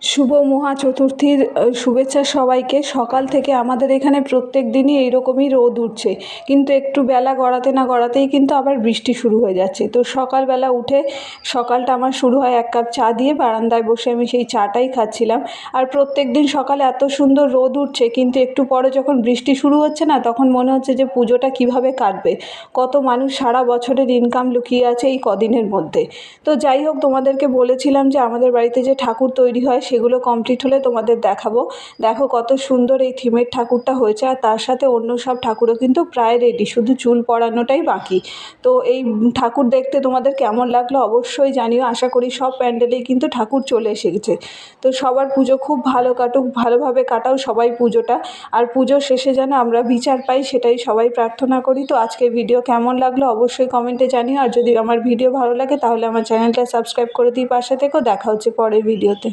শুভ মহা চতুর্থীর শুভেচ্ছা সবাইকে। সকাল থেকে আমাদের এখানে প্রত্যেক দিনই এইরকমই রোদ উঠছে, কিন্তু একটু বেলা গড়াতে না গড়াতেই কিন্তু আবার বৃষ্টি শুরু হয়ে যাচ্ছে। তো সকালবেলা উঠে সকালটা আমার শুরু হয় এক কাপ চা দিয়ে। বারান্দায় বসে আমি সেই চাটাই খাচ্ছিলাম। আর প্রত্যেক দিন সকালে এত সুন্দর রোদ উঠছে, কিন্তু একটু পরে যখন বৃষ্টি শুরু হচ্ছে না, তখন মনে হচ্ছে যে পুজোটা কিভাবে কাটবে। কত মানুষ সারা বছরের ইনকাম লুকিয়ে আছে এই কদিনের মধ্যে। তো যাই হোক, তোমাদেরকে বলেছিলাম যে আমাদের বাড়িতে যে ঠাকুর তৈরি হয় সেগুলো কমপ্লিট হলে তোমাদের দেখাবো। দেখো কত সুন্দর এই থিমের ঠাকুরটা হয়েছে, আর তার সাথে অন্য সব ঠাকুরও কিন্তু প্রায় রেডি, শুধু চুল পড়ানোটাই বাকি। তো এই ঠাকুর দেখতে তোমাদের কেমন লাগলো অবশ্যই জানিও। আশা করি সব প্যান্ডেলেই কিন্তু ঠাকুর চলে এসেছে। তো সবার পুজো খুব ভালো কাটুক, ভালোভাবে কাটাও সবাই পুজোটা। আর পুজোর শেষে যেন আমরা বিচার পাই, সেটাই সবাই প্রার্থনা করি। তো আজকে ভিডিও কেমন লাগলো অবশ্যই কমেন্টে জানিও। আর যদি আমার ভিডিও ভালো লাগে তাহলে আমার চ্যানেলটা সাবস্ক্রাইব করে দিয়ে পাশে থেকো। দেখা হচ্ছে পরের ভিডিওতে।